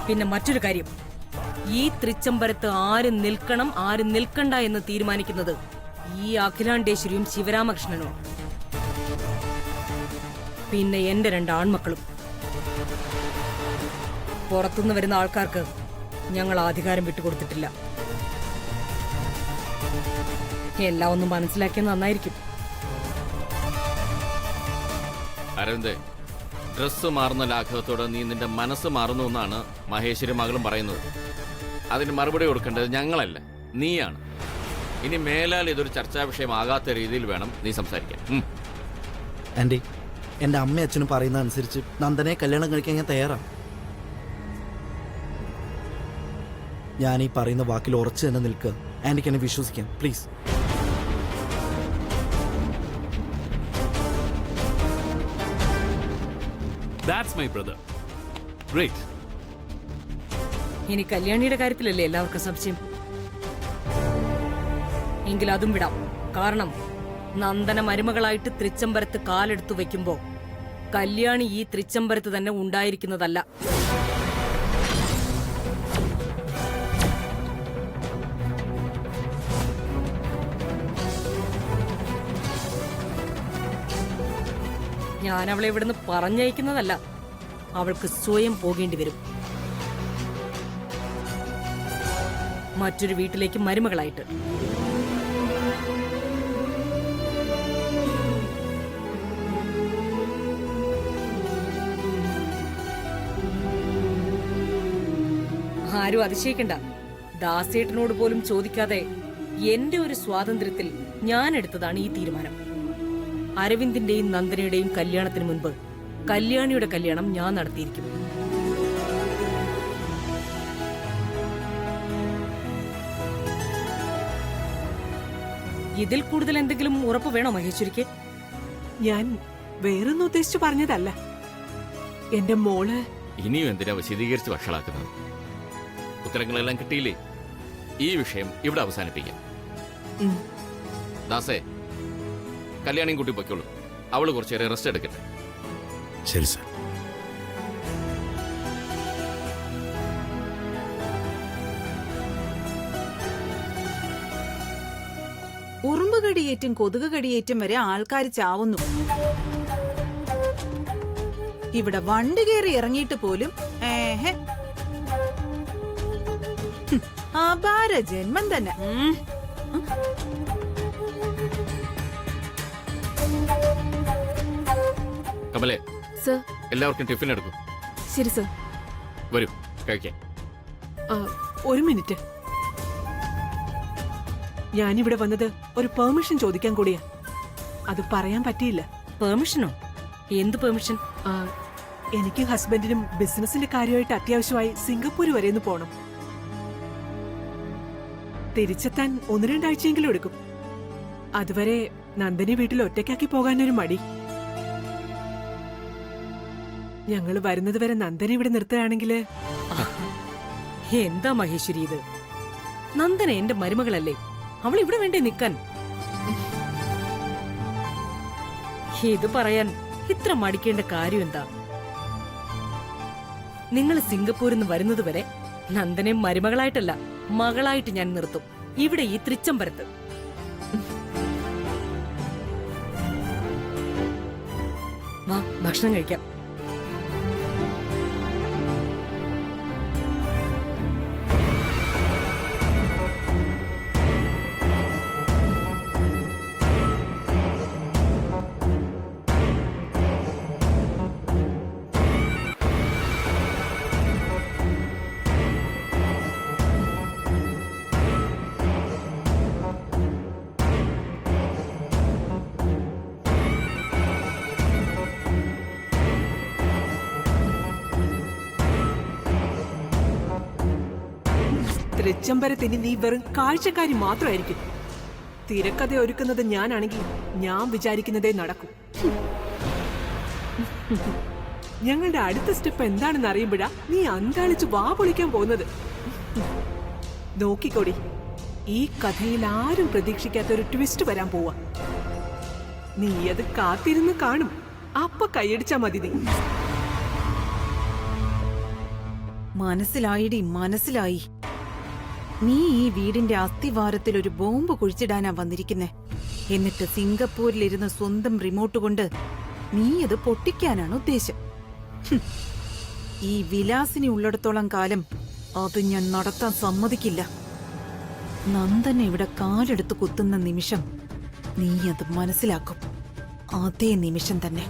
പിന്നെ മറ്റൊരു കാര്യം, ഈ തൃച്ചംബരത്ത് ആര് നിൽക്കണം ആര് നിൽക്കണ്ട എന്ന് തീരുമാനിക്കുന്നത് ഈ അഖിലാണ്ടേശ്വരിയും ശിവരാമകൃഷ്ണനും, പിന്നെ എന്റെ 2 ആൺമക്കളും. പുറത്തുനിന്ന് വരുന്ന ആൾക്കാർക്ക് ഞങ്ങൾ അധികാരം വിട്ടുകൊടുത്തിട്ടില്ല. എല്ലാം ഒന്ന് മനസ്സിലാക്കിയ നന്നായിരിക്കും. അരവിന്ദേ, ഡ്രസ്സ് മാറുന്ന ലാഘവത്തോടെ നീ നിന്റെ മനസ്സ് മാറുന്നു എന്നാണ് മഹേശ്വരി മകളും പറയുന്നത്. അതിന് മറുപടി കൊടുക്കേണ്ടത് ഞങ്ങളല്ല, നീയാണ്. ഇനി മേലാൽ ഇതൊരു ചർച്ചാ വിഷയമാകാത്ത രീതിയിൽ വേണം നീ സംസാരിക്കാൻ. ആൻറ്റി, എൻ്റെ അമ്മയും അച്ഛനും പറയുന്ന അനുസരിച്ച് നന്ദനെ കല്യാണം കഴിക്കാൻ ഞാൻ തയ്യാറാണ്. ഞാൻ ഈ പറയുന്ന വാക്കിൽ ഉറച്ചു തന്നെ നിൽക്കുക. ആൻറ്റിക്ക് എന്നെ വിശ്വസിക്കാം, please. That's my brother. Great. ഇനി കല്യാണിയുടെ കാര്യത്തിലല്ലേ എല്ലാവർക്കും സംശയം? എങ്കിൽ അതും വിടാം. കാരണം നന്ദന മരുമകളായിട്ട് തൃച്ചംബരത്ത് കാലെടുത്തു വെക്കുമ്പോ കല്യാണി ഈ തൃച്ചംബരത്ത് തന്നെ ഉണ്ടായിരിക്കുന്നതല്ല. ഞാൻ അവളെ ഇവിടുന്ന് പറഞ്ഞയക്കുന്നതല്ല, അവൾക്ക് സ്വയം പോകേണ്ടി വരും. മറ്റൊരു വീട്ടിലേക്ക് മരുമകളായിട്ട്. ആരും അതിശയിക്കണ്ട. ദാസേട്ടനോട് പോലും ചോദിക്കാതെ എന്റെ ഒരു സ്വാതന്ത്ര്യത്തിൽ ഞാൻ എടുത്തതാണ് ഈ തീരുമാനം. അരവിന്ദിന്റെയും നന്ദനയുടെയും കല്യാണത്തിന് മുൻപ് കല്യാണിയുടെ കല്യാണം ഞാൻ നടത്തിയിരിക്കും. ഇതിൽ കൂടുതൽ എന്തെങ്കിലും ഉറപ്പ് വേണോ മഹേശ്വരിക്ക്? ഞാൻ വേറൊന്നും ഉദ്ദേശിച്ചു പറഞ്ഞതല്ല. എന്റെ മോള് ഇനിയും എന്തിനാ വിശദീകരിച്ച് വഷളാക്കുന്നത്? ഉത്തരങ്ങളെല്ലാം കിട്ടിയില്ലേ? ഈ വിഷയം ഇവിടെ അവസാനിപ്പിക്കാം. ദാസേ, കല്യാണിയും കൂട്ടി പൊയ്ക്കോളൂ. അവള് കുറച്ചേറെ റെസ്റ്റ് എടുക്കട്ടെ. ശരി സർ. ഉറുമ്പ് കടിയേറ്റും കൊതുക് കടിയേറ്റും വരെ ആൾക്കാർ ചാവുന്നു. ഇവിടെ വണ്ടി കയറി ഇറങ്ങിയിട്ട് പോലും അപാര ജന്മം തന്നെ. കമലേ, സർ. എല്ലാവർക്കും ടിഫിൻ എടുക്കും. ശരി സർ. വരൂ, കഴിക്കാൻ. ഒരു മിനിറ്റ്. ഞാനിവിടെ വന്നത് ഒരു പെർമിഷൻ ചോദിക്കാൻ കൂടിയാ. അത് പറയാൻ പറ്റിയില്ല. പെർമിഷനോ? എന്ത് പെർമിഷൻ? എനിക്ക് ഹസ്ബൻഡിനും ബിസിനസിന്റെ കാര്യമായിട്ട് അത്യാവശ്യമായി സിംഗപ്പൂർ വരെ ഒന്ന് പോണം. തിരിച്ചെത്താൻ 1-2 ആഴ്ചയെങ്കിലും എടുക്കും. അതുവരെ നന്ദനെ വീട്ടിൽ ഒറ്റയ്ക്കാക്കി പോകാനൊരു മടി. ഞങ്ങള് വരുന്നത് വരെ നന്ദനെ ഇവിടെ നിർത്തുകയാണെങ്കില്. എന്താ മഹേശ്വരി ഇത്? നന്ദന എന്റെ മരുമകളല്ലേ, അവൾ ഇവിടെ വേണ്ടേ നിൽക്കാൻ? ഇത് പറയാൻ ഇത്ര മടിക്കേണ്ട കാര്യം എന്താ? നിങ്ങൾ സിംഗപ്പൂരിൽ നിന്ന് വരുന്നത് വരെ നന്ദനെ മരുമകളായിട്ടല്ല, മകളായിട്ട് ഞാൻ നിർത്തും ഇവിടെ ഈ തൃച്ചംബരത്ത്. വാ, ഭക്ഷണം കഴിക്കാം. തൃച്ചംബരത്തിന് നീ വെറും കാഴ്ചക്കാരി മാത്രമായിരിക്കും. തിരക്കഥ ഒരുക്കുന്നത് ഞാനാണെങ്കിൽ ഞാൻ വിചാരിക്കുന്നതേ നടക്കും. ഞങ്ങളുടെ അടുത്ത സ്റ്റെപ്പ് എന്താണെന്ന് അറിയുമ്പോഴാ നീ അന്താളിച്ച് വാ പൊളിക്കാൻ പോകുന്നത്. നോക്കിക്കോടി, ഈ കഥയിൽ ആരും പ്രതീക്ഷിക്കാത്ത ഒരു ട്വിസ്റ്റ് വരാൻ പോവാ. നീ അത് കാത്തിരുന്ന് കാണും. അപ്പൊ കൈയടിച്ചാ മതി. നീ മനസ്സിലായിടി, മനസ്സിലായി. നീ ഈ വീടിന്റെ അസ്ഥിവാരത്തിൽ ഒരു ബോംബ് കുഴിച്ചിടാനാ വന്നിരിക്കുന്നെ. എന്നിട്ട് സിംഗപ്പൂരിലിരുന്ന് സ്വന്തം റിമോട്ട് കൊണ്ട് നീ അത് പൊട്ടിക്കാനാണ് ഉദ്ദേശം. ഹും. ഈ വിലാസിനി ഉള്ളിടത്തോളം കാലം അത് ഞാൻ നടത്താൻ സമ്മതിക്കില്ല. നന്ദൻ ഇവിടെ കാലെടുത്ത് കുത്തുന്ന നിമിഷം നീ അത് മനസ്സിലാക്കും. അതേ നിമിഷം തന്നെ.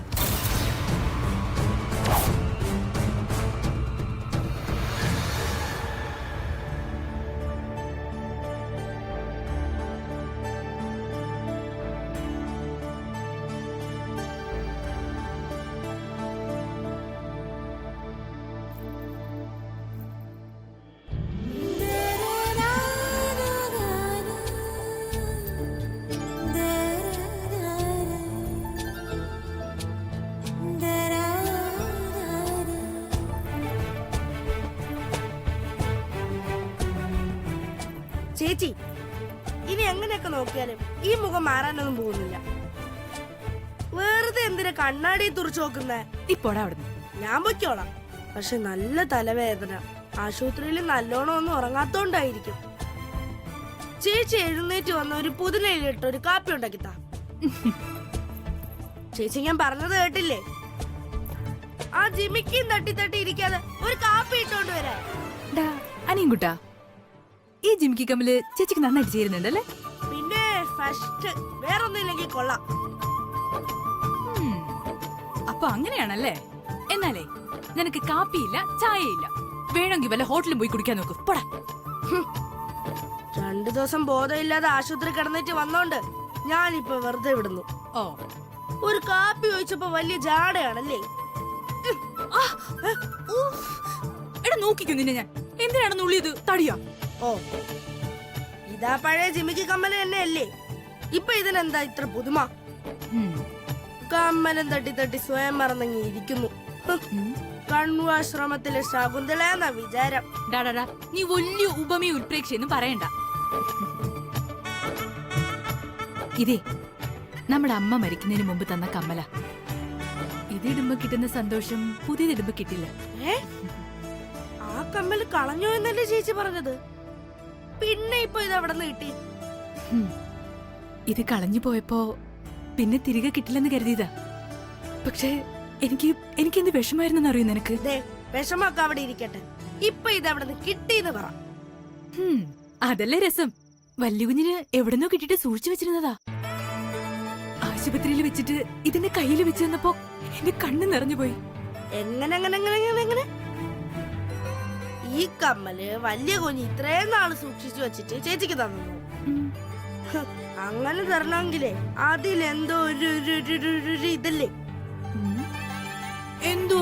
ചേച്ചി, ഇനി എങ്ങനെയൊക്കെ നോക്കിയാലും ഈ മുഖം മാറാനൊന്നും പോകുന്നില്ല. വെറുതെ എന്തിനാ കണ്ണാടി തുറച്ചു നോക്കുന്നേ? ഇപ്പോടാ അവിടുന്ന്. ഞാൻ പൊയ്ക്കോളാം. പക്ഷെ നല്ല തലവേദന. ആശുപത്രിയിൽ നല്ലോണം ഒന്നും ഉറങ്ങാത്തോണ്ടായിരിക്കും. ചേച്ചി എഴുന്നേറ്റ് വന്ന ഒരു പുതിനയിലിട്ട് ഒരു കാപ്പി ഉണ്ടാക്കിത്താ. ചേച്ചി, ഞാൻ പറഞ്ഞത് കേട്ടില്ലേ? ആ ജിമിക്കും തട്ടി തട്ടി ഇരിക്കാതെ ഒരു കാപ്പി ഇട്ടോണ്ട് വരാൻ. അനിയൻകുട്ടാ, ഈ ജിമിക്കി കമ്മില് ചേച്ചിക്ക് നന്നായിട്ട് ചേരുന്നുണ്ടല്ലേ? പിന്നെ ഫസ്റ്റ് വേറൊന്നുമില്ലെങ്കിൽ കൊള്ളാം. അപ്പൊ അങ്ങനെയാണല്ലേ? എന്നാലേ നിനക്ക് കാപ്പിയില്ല, ചായയില്ല. വേണമെങ്കിൽ വല്ല ഹോട്ടലിൽ പോയി കുടിക്കാൻ നോക്കൂ. പോടാ. 2 ദിവസം ബോധമില്ലാതെ ആശുപത്രി കിടന്നിട്ട് വന്നോണ്ട് ഞാനിപ്പോ വെറുതെ വിടുന്നു. ഓ, ഒരു കാപ്പി ചോദിച്ചപ്പോ വലിയ ജാടയാണല്ലേ? എടാ നോക്കിക്കോ നിന്നെ ഞാൻ. എന്തിനാണ് നുള്ളിയത്? തടിയാ? ഓ, ഇതാ പഴയ ജിമിക്ക് കമ്മല് തന്നെയല്ലേ? ഇപ്പൊ ഇതിനെന്താ ഇത്ര പുതുമ? കമ്മലും തട്ടി തട്ടി സ്വയം മറന്നങ്ങി ഇരിക്കുന്നു. കണ്വാശ്രമത്തിലെ ശകുന്തള എന്ന വിചാരം. ഡാടാ, നീ വലിയ ഉപമയും ഉൽപ്രേക്ഷയൊന്നും പറയണ്ട. ഇതേ നമ്മുടെ അമ്മ മരിക്കുന്നതിന് മുമ്പ് തന്ന കമ്മല. ഇതിടുമ്പോ കിട്ടുന്ന സന്തോഷം പുതിയതിടുമ്പോ കിട്ടില്ല. ആ കമ്മല് കളഞ്ഞു എന്നല്ലേ ചേച്ചി പറഞ്ഞത്? പിന്നെ ഇപ്പൊ ഇത് എവിടെ നിന്ന് കിട്ടി? ഇത് കളഞ്ഞു പോയപ്പോ പിന്നെ തിരികെ കിട്ടില്ലെന്ന് കരുതിയതാ. പക്ഷേ എനിക്കെന്ത് വിഷമായിരുന്നെന്ന് അറിയോ നിനക്ക്? വിഷമൊക്കെ അവിടെ ഇരിക്കട്ടെ. ഇപ്പൊ ഇത് എവിടെ നിന്ന് കിട്ടിയെന്ന് പറ. അതല്ലേ രസം. വല്യ കുഞ്ഞിന് എവിടെന്നോ കിട്ടിട്ട് സൂക്ഷിച്ചു വെച്ചിരുന്നതാ. ആശുപത്രിയിൽ വെച്ചിട്ട് ഇതിന്റെ കയ്യിൽ വെച്ച് തന്നപ്പോ എന്റെ കണ്ണ് നിറഞ്ഞുപോയി. എങ്ങനെ? ഈ കമ്മല് വലിയ കുഞ്ഞ് ഇത്രയും നാള് സൂക്ഷിച്ചു വെച്ചിട്ട് ചേച്ചിക്ക് തന്നു. അങ്ങനെ തരണമെങ്കിലേ അതിലെന്തോ ഒരു ഇതല്ലേ? എന്തോ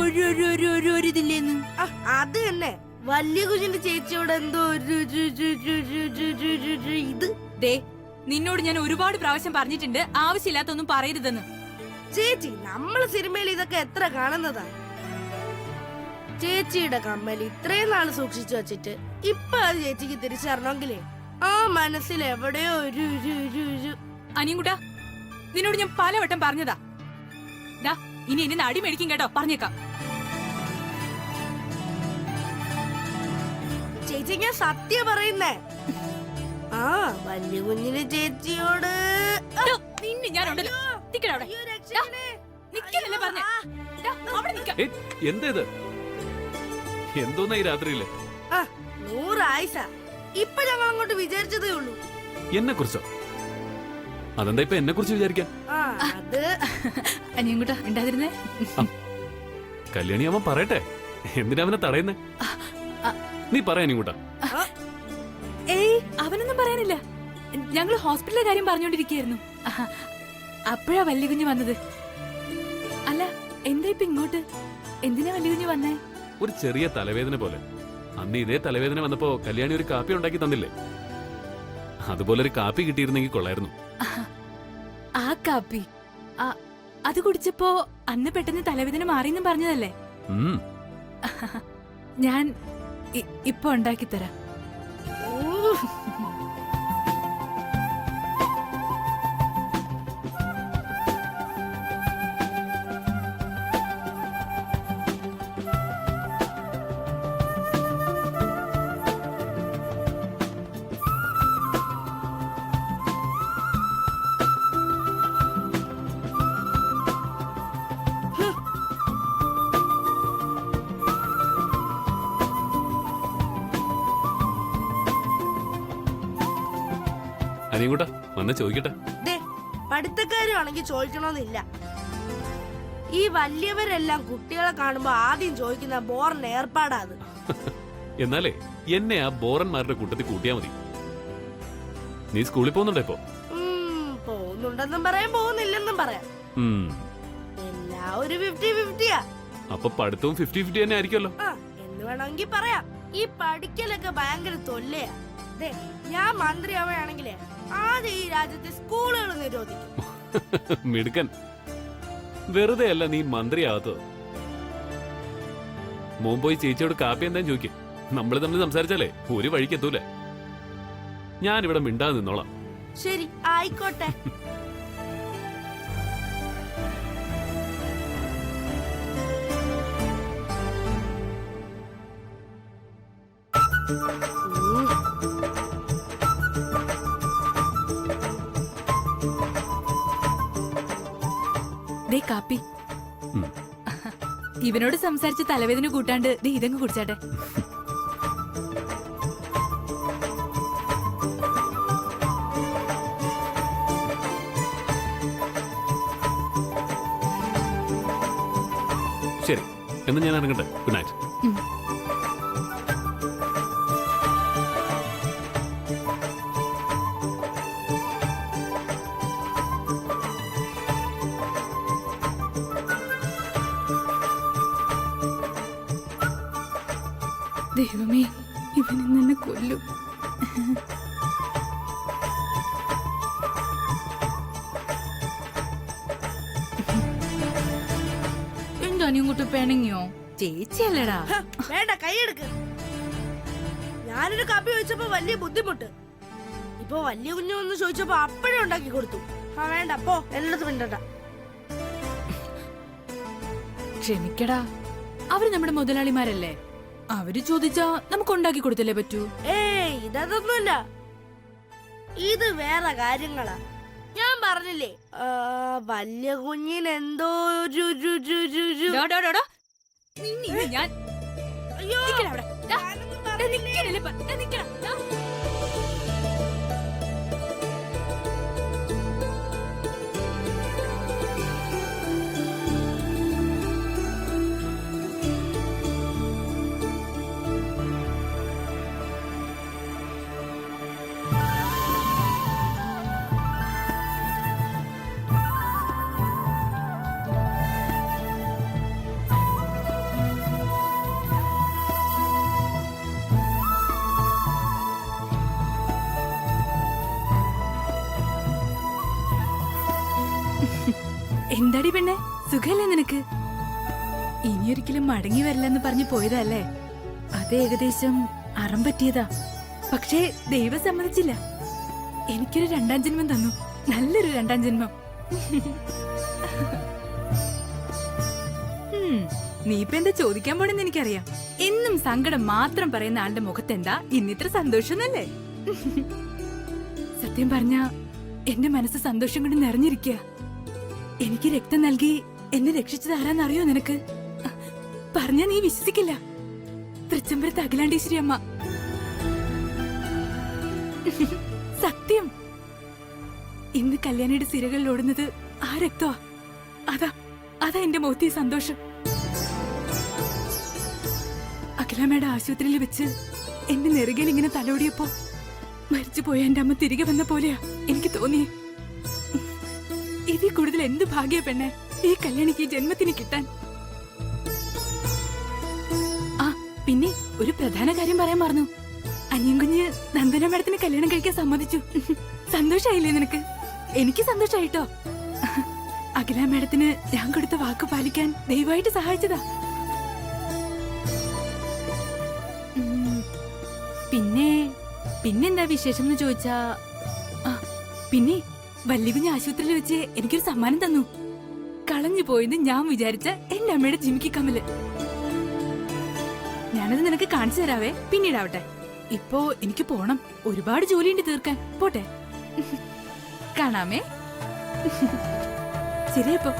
ഇതില്ലേന്ന്? അത് തന്നെ, വലിയ കുഞ്ഞിന്റെ ചേച്ചിയോട് എന്തോ ഇത്. ദേ, നിന്നോട് ഞാൻ ഒരുപാട് പ്രാവശ്യം പറഞ്ഞിട്ടുണ്ട് ആവശ്യമില്ലാത്തൊന്നും പറയരുതെന്ന്. ചേച്ചി, നമ്മള് സിനിമയിൽ ഇതൊക്കെ എത്ര കാണുന്നതാ. ചേച്ചിയുടെ കമ്മൽ ഇത്രയും നാള് സൂക്ഷിച്ചു വെച്ചിട്ട് ഇപ്പൊ അത് ചേച്ചിക്ക് തിരിച്ചറിയണമെങ്കിലേ ആ മനസ്സിൽ എവിടെയോ ഒരു അനിയൻകുട്ടാ, നിന്നോട് ഞാൻ പലവട്ടം പറഞ്ഞതാ. ഇനി എന്നെ അടി മേടിക്കും കേട്ടോ, പറഞ്ഞേക്കാം. ചേച്ചി, ഞാൻ സത്യം പറയുന്നേ. ആ വലിയ കുഞ്ഞിന് ചേച്ചിയോട് നിന്നെ ഞാനുണ്ടല്ലോ. എന്തേത്? എന്തോന്നാ ഈ രാത്രിയില്? 100 ആയിസ. ഇപ്പൊ ഞങ്ങൾ അങ്ങോട്ട് വിചാരിച്ചതേ ഉള്ളൂ. എന്നെ കുറിച്ചോ? അതെന്താ ഇപ്പൊ എന്നെ കുറിച്ച് വിചാരിക്കാൻ? അത് അനിയൻകുട്ടാ ഉണ്ടാതിരുന്നേ. കല്യാണി അവൻ പറയട്ടെ, എന്തിനാ അവനെ തടയുന്നേ? നീ പറയാനിങ്ങൂട്ടാ. ഏയ്, അവനൊന്നും പറയാനില്ല. ഞങ്ങള് ഹോസ്പിറ്റലിലെ കാര്യം പറഞ്ഞോണ്ടിരിക്കുകയായിരുന്നു. അപ്പോഴാ വല്യ കുഞ്ഞ് വന്നത്. അല്ല, എന്താ ഇപ്പൊ ഇങ്ങോട്ട്? എന്തിനാ വല്യ കുഞ്ഞ് വന്നേ? ഒരു ചെറിയ തലവേദന പോലെ. അന്ന് ഇതേ തലവേദന വന്നപ്പോ കല്യാണി ഒരു കാപ്പി ഉണ്ടാക്കി തന്നില്ലേ? അതുപോലെ ഒരു കാപ്പി കിട്ടിയിരുന്നെങ്കിൽ കൊള്ളായിരുന്നു. ആ കാപ്പി അത് കുടിച്ചപ്പോ അന്ന് പെട്ടെന്ന് തലവേദന മാറിയെന്നും പറഞ്ഞതല്ലേ? ഞാൻ ഇപ്പൊ ഉണ്ടാക്കി തരാം. അനിയൻകുട്ടാ വന്ന് ചോദിക്കട്ടെ. ദേ പഠിത്തക്കാരുവാണെങ്കിൽ ചോദിക്കണമെന്നില്ല. ഈ വലിയവരെല്ലാം കുട്ടികളെ കാണുമ്പോ ആദ്യം ചോദിക്കുന്ന ബോറിന്റെ ഏർപ്പാടാ അത്. എന്നാലേ എന്നെ ആ ബോറന്മാരുടെ കൂട്ടത്തിൽ കൂട്ടിയാ മതി. നീ സ്കൂളിൽ പോകുന്നുണ്ടോ ഇപ്പോ? പോകുന്നുണ്ടെന്നും പറയാം, പോകുന്നില്ലെന്നും പറയാം. എല്ലാം ഒരു 50-50യാ. അപ്പൊ പഠിത്തവും 50-50 തന്നെ ആയിരിക്കുമല്ലോ. എന്ന് വേണമെങ്കിൽ പറയാം. ഈ പഠിക്കലൊക്കെ ഭയങ്കര തൊല്ലയാ. ദേ ഞാൻ മന്ത്രിയാവുകയാണെങ്കിലേ ആദ്യം ഈ രാജ്യത്തെ സ്കൂളുകൾ നിരോധിക്കും. മിടുക്കൻ. വെറുതെ അല്ല നീ മന്ത്രിയാകത്തത്. മോൻ പോയി ചേച്ചിയോട് കാപ്പി എന്താന്ന് ചോദിക്കും. നമ്മൾ തമ്മിൽ സംസാരിച്ചാലേ ഒരു വഴിക്ക് എത്തൂല. ഞാനിവിടെ മിണ്ടാതെ നിന്നോളാം. ശരി, ആയിക്കോട്ടെ. ദേ കാപ്പി. ഇവനോട് സംസാരിച്ച് തലവേദന കൂട്ടാണ്ട് ദേ ഇതങ്ങ് കുടിച്ചാട്ടെ. ശരി, എന്ന് ഞാൻ ഇറങ്ങട്ടെ. Good night. ദൈവമേ, ഇവൻ ഇന്ന് എന്നെ കൊല്ലും. എന്താ നീ ഇങ്ങോട്ട് പിണങ്ങിയോ? ചേച്ചിയല്ലടാ. വേണ്ട, കൈയെടുക്ക്. ഞാനൊരു കാപ്പി ചോദിച്ചപ്പോ വലിയ ബുദ്ധിമുട്ട്. ഇപ്പൊ വലിയ കുഞ്ഞു ഒന്ന് ചോദിച്ചപ്പോ അപ്പഴേ ഉണ്ടാക്കി കൊടുത്തു. വേണ്ട, പോ, എല്ലായിടത്തും മിണ്ടണ്ട. ക്ഷമിക്കടാ, അവര് നമ്മുടെ മുതലാളിമാരല്ലേ. അവര് ചോദിച്ചാ നമുക്ക് ഉണ്ടാക്കി കൊടുത്തല്ലേ പറ്റൂ. ഇതൊന്നുമില്ല, ഇത് വേറെ കാര്യങ്ങളാ. ഞാൻ പറഞ്ഞില്ലേ വലിയ കുഞ്ഞിനെന്തോ ഞാൻ അയ്യോ എന്താടി പെണ്ണെ, സുഖല്ലേ നിനക്ക്? ഇനിയൊരിക്കലും മടങ്ങി വരില്ലെന്ന് പറഞ്ഞു പോയതല്ലേ. അത് ഏകദേശം അറം പറ്റിയതാ. പക്ഷേ ദൈവം സമ്മതിച്ചില്ല. എനിക്കൊരു 2ാം ജന്മം തന്നു. നല്ലൊരു 2ാം ജന്മം. നീ ഇപ്പൊ എന്താ ചോദിക്കാൻ പോണെന്ന് എനിക്കറിയാം. എന്നും സങ്കടം മാത്രം പറയുന്ന ആളുടെ മുഖത്തെന്താ ഇന്നിത്ര സന്തോഷം എന്നല്ലേ? സത്യം പറഞ്ഞ എന്റെ മനസ്സ് സന്തോഷം കൊണ്ട് നിറഞ്ഞിരിക്കുക. എനിക്ക് രക്തം നൽകി എന്നെ രക്ഷിച്ചത് ആരാന്നറിയോ നിനക്ക്? പറഞ്ഞാ നീ വിശ്വസിക്കില്ല. തൃച്ചംബരത്ത് അഖിലാണ്ടേശ്വരി അമ്മ. സത്യം. ഇന്ന് കല്യാണിയുടെ സിരകളിൽ ഓടുന്നത് ആ രക്തമാ. അതാ എന്റെ മുഖത്തെ സന്തോഷം. അഖിലാമ്മയുടെ ആശുപത്രിയിൽ വെച്ച് എന്റെ നെറുകയിൽ ഇങ്ങനെ തലോടിയപ്പോ മരിച്ചുപോയ എന്റെ അമ്മ തിരികെ വന്ന പോലെയാ എനിക്ക് തോന്നിയേ. ഇതിൽ കൂടുതൽ എന്ത് ഭാഗ്യ പെണ്ണെ ഈ കല്യാണിക്ക് ഈ ജന്മത്തിന് കിട്ടാൻ. ആ പിന്നെ ഒരു പ്രധാന കാര്യം പറയാൻ മറന്നു. അനിയൻ കുഞ്ഞ് നന്ദന മേഡത്തിന് കല്യാണം കഴിക്കാൻ സമ്മതിച്ചു. സന്തോഷായില്ലേ നിനക്ക്? എനിക്ക് സന്തോഷായിട്ടോ. അഖില മേഡത്തിന് ഞാൻ കൊടുത്ത വാക്ക് പാലിക്കാൻ ദയവായിട്ട് സഹായിച്ചതാ. പിന്നെന്താ വിശേഷം എന്ന് ചോദിച്ചാ, പിന്നെ വല്യകുഞ്ഞ് ആശുപത്രിയിൽ വെച്ച് എനിക്കൊരു സമ്മാനം തന്നു. കളഞ്ഞു പോയെന്ന് ഞാൻ വിചാരിച്ച എന്റെ അമ്മയുടെ ജിമിക്കി കമ്മല്. ഞാനത് നിനക്ക് കാണിച്ചു തരാവേ, പിന്നീടാവട്ടെ. ഇപ്പോ എനിക്ക് പോണം, ഒരുപാട് ജോലിയുണ്ട് തീർക്കാൻ. പോട്ടെ, കാണാമേ. ശരിയപ്പോ.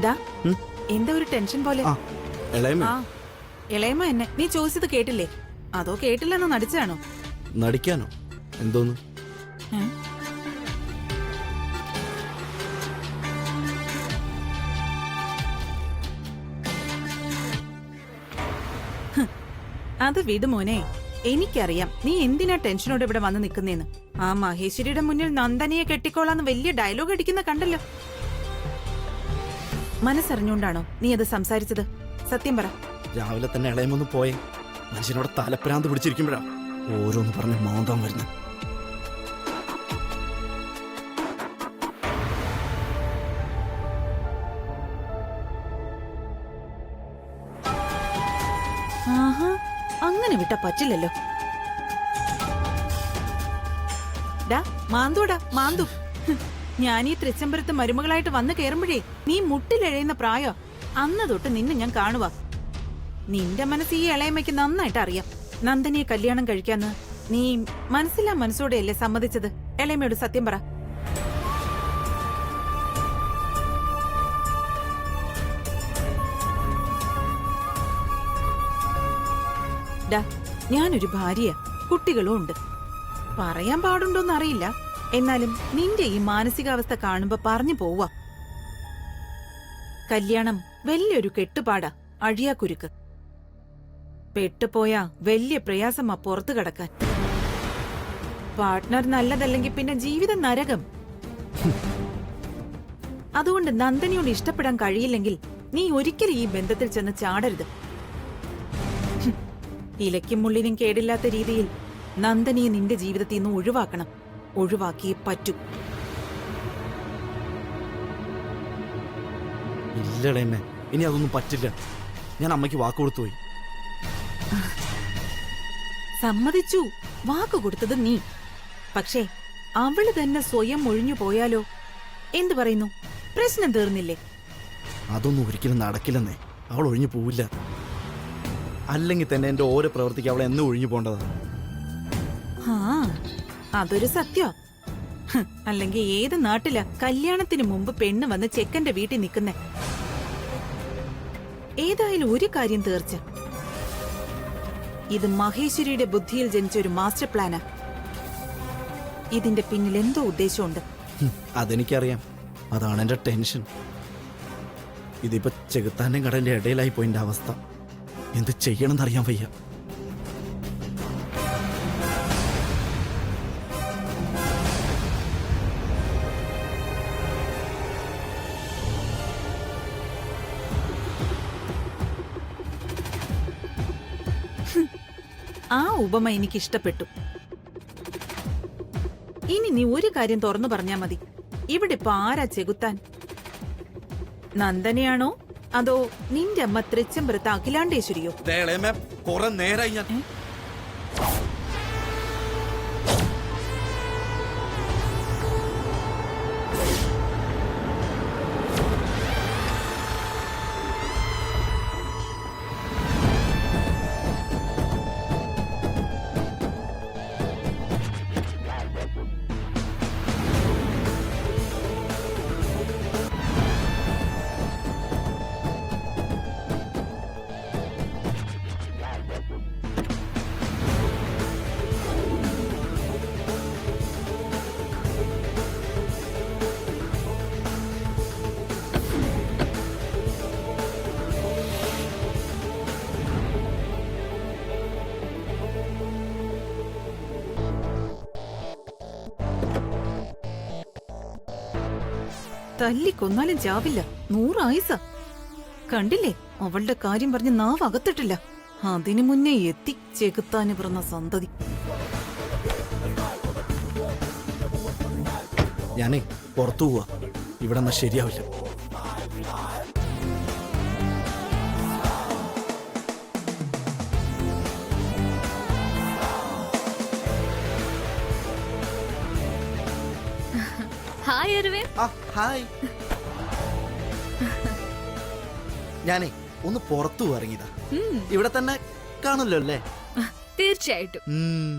ഡാ ഉം? എന്താ ഒരു ടെൻഷൻ പോലെ? ആ ഇളയമേ ആ ഇളയമ്മ എന്നെ നീ ചോദിച്ചത് കേട്ടില്ലേ? അതോ കേട്ടില്ലെന്ന് നടിച്ചാണോ? നടിക്കാനോ? എന്തോന്ന്? ഏ? ഹ്, അത് വിട് മോനെ. എനിക്കറിയാം നീ എന്തിനാ ടെൻഷനോടെ ഇവിടെ വന്ന് നിൽക്കുന്നേന്ന്. ആ മഹേശ്വരിയുടെ മുന്നിൽ നന്ദനയെ കെട്ടിക്കോളാന്ന് വലിയ ഡയലോഗ് അടിക്കുന്ന കണ്ടല്ലോ. മനസ്സറിഞ്ഞുകൊണ്ടാണോ നീ അത് സംസാരിച്ചത്? സത്യം പറ. രാവിലെ തന്നെ ഇളയമൊന്ന് പോയേ. മനുഷ്യനോട് തലപ്രാന്ത് പിടിച്ചിരിക്കുമ്പോഴാ ഓരോന്ന് പറഞ്ഞ് മോന്താൻ വരുന്നത്. ആഹാ, അങ്ങനെ വിട്ടാ പറ്റില്ലല്ലോ. ഡാ മാന്തൂടാ മാന്തു. ഹ്, ഞാൻ ഈ തൃച്ചംബരത്ത് മരുമകളായിട്ട് വന്ന് കേറുമ്പോഴേ നീ മുട്ടിലെഴയുന്ന പ്രായോ. അന്ന് തൊട്ട് നിന്നെ ഞാൻ കാണുവാ. നിന്റെ മനസ്സ് ഈ ഇളയമ്മയ്ക്ക് നന്നായിട്ട് അറിയാം. നന്ദനിയെ കല്യാണം കഴിക്കാന്ന് നീ മനസ്സില്ലാ മനസ്സോടെയല്ലേ സമ്മതിച്ചത്? ഇളയമ്മയോട് സത്യം പറ. ഡാ ഞാനൊരു ഭാര്യ, കുട്ടികളും ഉണ്ട്. പറയാൻ പാടുണ്ടോന്ന് അറിയില്ല, എന്നാലും നിന്റെ ഈ മാനസികാവസ്ഥ കാണുമ്പോ പറഞ്ഞു പോവാ. കല്യാണം വലിയൊരു കെട്ടുപാടാ, അഴിയാക്കുരുക്ക്. പെട്ടുപോയാ വലിയ പ്രയാസമാ പുറത്തു കടക്കാൻ. പാർട്ട്ണർ നല്ലതല്ലെങ്കിൽ പിന്നെ ജീവിതം നരകം. അതുകൊണ്ട് നന്ദനിയോട് ഇഷ്ടപ്പെടാൻ കഴിയില്ലെങ്കിൽ നീ ഒരിക്കലും ഈ ബന്ധത്തിൽ ചെന്ന് ചാടരുത്. ഇലയ്ക്കും മുള്ളിനും കേടില്ലാത്ത രീതിയിൽ നന്ദനിയെ നിന്റെ ജീവിതത്തിൽ നിന്ന് ഒഴിവാക്കണം. ഒഴിവാക്കിയേ പറ്റൂ. ഇല്ല ഇളയമ്മേ, ഇനി അതൊന്നും പറ്റില്ല. ഞാൻ അമ്മയ്ക്ക് വാക്ക് കൊടുത്തുപോയി. സമ്മതിച്ചു, വാക്ക് കൊടുത്തത് നീ. പക്ഷേ അവള് തന്നെ സ്വയം ഒഴിഞ്ഞു പോയാലോ? എന്തു പറയുന്നു? പ്രശ്നം തീർന്നില്ലേ? അതൊന്നും ഒരിക്കലും നടക്കില്ലെന്നേ. അവൾ ഒഴിഞ്ഞു പോവില്ല. അല്ലെങ്കിൽ തന്നെ എന്റെ ഓരോ പ്രവൃത്തിക്ക് അവളെ എന്നും ഒഴിഞ്ഞു പോണ്ടതാ. ആ അതൊരു സത്യ. അല്ലെങ്കിൽ ഏത് നാട്ടിലാ കല്യാണത്തിന് മുമ്പ് പെണ്ണ് വന്ന് ചെക്കന്റെ വീട്ടിൽ നിൽക്കുന്നേ? ഏതായാലും ഒരു കാര്യം തീർച്ച, ഇത് മഹേശ്വരിയുടെ ബുദ്ധിയിൽ ജനിച്ച ഒരു മാസ്റ്റർ പ്ലാനാ. ഇതിന്റെ പിന്നിൽ എന്തോ ഉദ്ദേശമുണ്ട്. അതെനിക്കറിയാം. അതാണ് എന്റെ ടെൻഷൻ. ഇതിപ്പോ ചെകുത്താന്റെ കടലിന്റെ ഇടയിലായി പോയിന്റെ അവസ്ഥ. എന്ത് ചെയ്യണമെന്നറിയാൻ വയ്യ. ആ ഉപമ എനിക്ക് ഇഷ്ടപ്പെട്ടു. ഇനി നീ ഒരു കാര്യം തുറന്നു പറഞ്ഞാ മതി. ഇവിടെ ഇപ്പൊ ആരാ ചെകുത്താൻ? നന്ദനയാണോ അതോ നിന്റെ അമ്മ തൃച്ചംബരത്ത് അഖിലാണ്ടേശ്വരിയോ? കുറെ നേരായി ഞാൻ തല്ലിക്കൊന്നാലും ചാവില്ല. 100 ആയുസ. കണ്ടില്ലേ, അവളുടെ കാര്യം പറഞ്ഞ് നാവ് അകത്തിട്ടില്ല. അതിനു മുന്നേ എത്തി ചെകുത്താന് പിറന്ന സന്തതി. ഞാനേ പുറത്തു പോവാ. ഇവിടെ എന്നാ ശരിയാവില്ല. ഹായ് അരുവേ. ഹായ്. ഞാനേ ഒന്ന് പുറത്തു ഇറങ്ങിയതാ. ഇവിടെ തന്നെ കാണുമല്ലോ അല്ലേ? തീർച്ചയായിട്ടും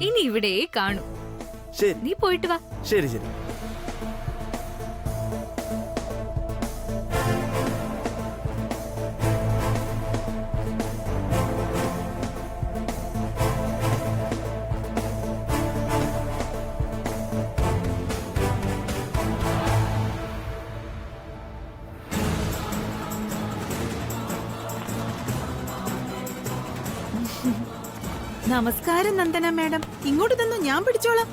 ഇനി ഇവിടെ കാണൂ. ശരി, നീ പോയിട്ട് വാ. ശരി ശരി. നമസ്കാരം നന്ദന മാഡം. ഇങ്ങോട്ട് തന്നു, ഞാൻ പിടിച്ചോളാം.